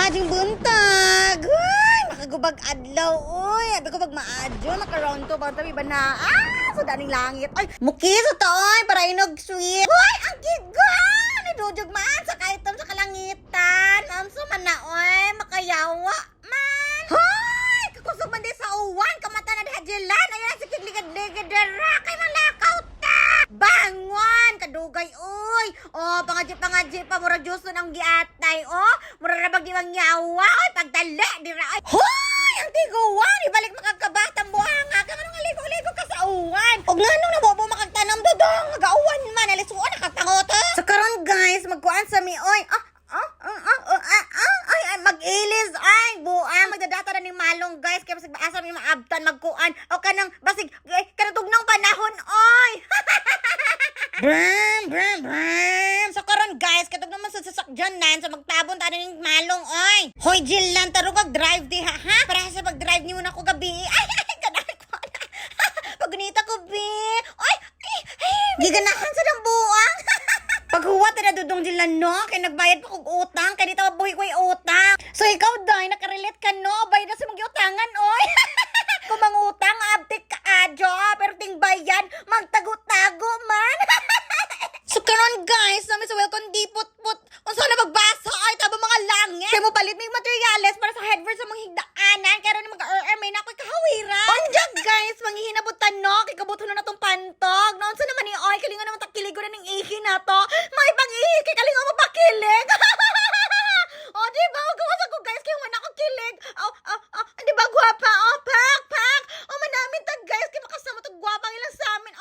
Maadjong buntag! Uy, makagubag adlaw, uy. Abi ko pag maadyo, makaroon to, pag tabi ba na, sa daning langit. Ay, muki sa taoy, para inog sweet. Uy, ang gigan! Nadudog man sa kaitom sa kalangitan. Amso man na, uy, makayawa man. Hoy, kakusog man di sa uwan, kamata na dihadjilan. Ayan, si kigligad-ligad dara, kay malakaw ta. Bangon, kadugay, uy. Oh, pangadji pa, murag Diyos nun ang giatay, oh. Murag rabag di mangyawa, oy, pagdala, dira, oy. Hoy, ang tiguan, ibalik makagkabatang buhanga, ka manong aligo-ligo ka sa uwan. Og nga nung nabobo makagtanam dodong, magauwan man, alisuan, nakatangot, eh. So karon guys, magkuan sa mi, oy, ay, mag-ilis, ay, buang, magdadata na ni Malong, guys, kaya basig baasa mi maabtan, magkuan, o kanang, basig, kanatugnong panahon, oy. Brum. So karon guys, katog naman sa sasakyan nan, sa magtabon tayo ng Malong, oy. Hoy, Jill lang, taro kag-drive di ha? Para sa pag-drive niyo na ko gabi. Ay, ganahan ko na. Pag-unita ko, bi. Oy, giganahan sa ng buang. Paghuwat na dudong dila, no? Kaya nagbayad pa kong utang. Kaya dito mabuhi ko yung utang. So ikaw, Day, nakarelate ka, no? Bayad na sa mga utangan, oy. Kung mangutang, abtik ka, adyo. Pero ting bayad, magtago-tago man. So karon guys, namin sa welcome di put-put. Kung saan na magbasa, ay tabo mga langit. Kaya mo palit may materials para sa headverse sa mga higdaanan. Kaya rin mag-er may na ako'y kahawiran. Ondiyan guys, manghihinabutan, no? Kay kabuto na natong pantog. Noon sa naman ni oy, kalinga naman takiligo na ng ihi na to. May pang-ihi, kay kalinga mapakilig. O, diba? Gawas ako guys, kaya wala akong kilig. Diba gwapa? Pak. Manamin tag guys, kaya makasama tag gwapa ilang sa amin.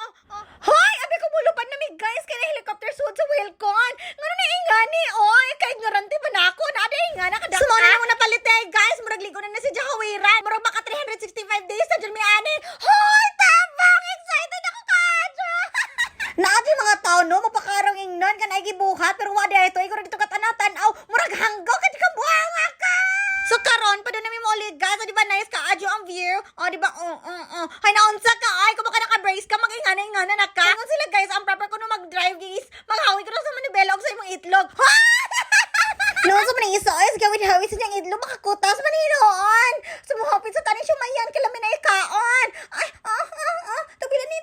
Hoy, abi ko mulupan na mi guys, kaya na helicopter suit sa Wilcon. Ngano na ingani, oy, kay ignorante ba na ako? Nada ingana kadaka. Sumana na mo na palit guys, murag ligo na si Jahawiran. Murag maka 365 days sa dyan may anin. Hoy, tabang! Excited ako kadyo! Naadi mga tao, no? Mapakarang ingnon ka na igibuhat, pero wadi ito, ikaw na dito katanatan. Murag hanggaw ka, di ka buhanga ka! So karon pa doon namin mo ulit guys, o diba nice ka, adyo ang view, o diba, hay naunsa ka, ay, kung baka naka-brace ka, mag-ingana na ka. Kung sila guys, ang proper ko nung mag-drive guys, maghawi ko na sa manibela, og sa imong itlog. No, sa manang isa, ay, gawin hawi sa niyang itlog, makakutas, maninoon. Sumuhapit sa taning siumayan, kalamin na ikaon. Ay, tabilan ni,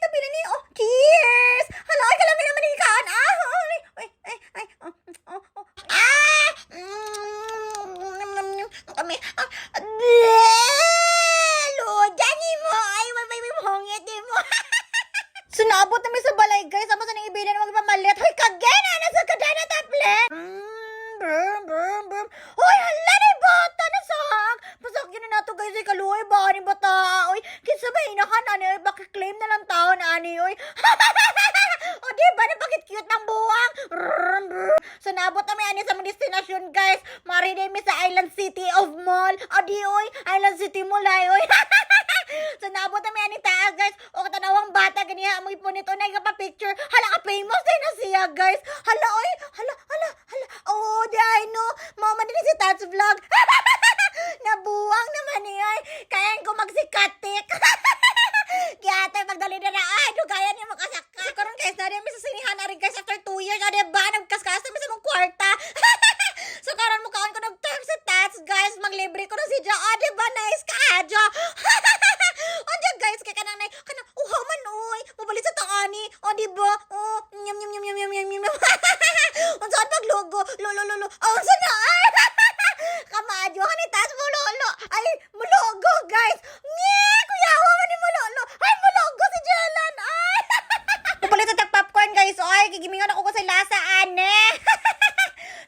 cheers. Hala, ay, kalamin naman ni ikaon, kami, Dani mo, ay, may mohongit, di mo. So, naabot namin sa balay, guys, sama sa nang ibilan na magpamalit. Hoy, kagena, nasa kadana taplet. Brum. Hoy, hala na bata na sahag. Pasakyan na nato, guys, ay kaluoy ba, ni bata, oy. Kinsa ba hinahan, ani, oy, baki-claim na lang taon, ani, oy. O, diba, napakit-cute ng buwang. So, naabot namin, ani, sa mga destinasyon, guys. Mariday mi sa Island City of Mall. O, di, oy, Island City Mall, ay, oy. So, naabot namin, ani, taas, guys. O, katanawang bata, ganiya, mo ipunit, o, nagka-picture. Hala, ka-famous din na siya, guys. Hala, oy, hala. Oh, di, ay, no. Mama din si Tats Vlog. Nabuwang naman niya. Kaya ko magsikatik. Kaya tayo magdali na ay, dugayan niya makasaka. Karon guys, na rin sa sinihan na rin guys after 2 years. O, diba? Nagkaskas naman sa mong kwarta. So, karon mukhaan ko nag-term sa Tats, guys. Maglibre ko na si Ja. O, diba? Nice ka, Ja. O, diba, guys? Kaya kanang, uhaw man, oy. Mabalit sa taani. O, diba? O, nyam. O, saan paglogo? Lolo. O, saan na? Ay, kamadyo. Hanitas mo, lolo. Ay, mulogo, guys. Nye, kuya, huwag ni mulogo. Ay, mulogo si Jelan. Ay. Mabalit sa tag-popcorn, guys. Oy, gigimingan ako ko sa lasa, ane.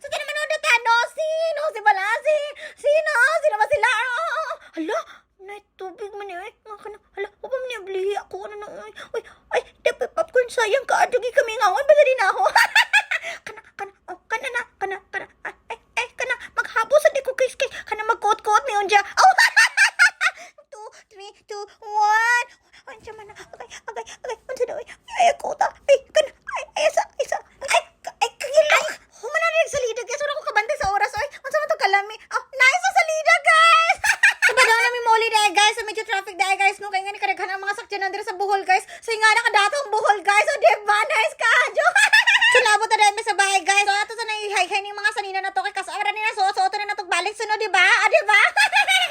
So, tayo naman ulit, no? Sino ba sila? Hala, na tubig man eh. Hala, huwag mo niya blihi ako. Ay, dapat popcorn sayang ka. Adugi kami ngawan. Basta din ako. Kana. Ay, kana. Maghabosan di ko guys. Kana magkuot-kuot mi unja. 2, 3, 2, 1. Ay, siya man na. Agay. Unsa daw. Ay, ako ta. Ay, kana. Ay, isa. Ay, kagilak. Humana rin sa lida. Kaya sura ko kabantay sa oras. Ay, unsa man to kalami. Nice sa lida, guys. Diba daw namin muli dahil guys. Sa medyo traffic dahil guys. No, kaya nga ni kadaghan ang mga sakyan nandito sa Bohol, guys. So, nga nakadatong Bohol, guys. O, diba? Nice ka, Jo. So, labot na dahil sa bahay, guys. So, ato sa naihay-hay ng mga sanina na to. Kay kasara nila. So, na to balik sunod. o diba? O diba?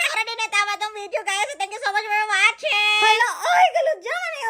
Para din natama tong video guys. Thank you so much for watching. Hello, oy, galudyan.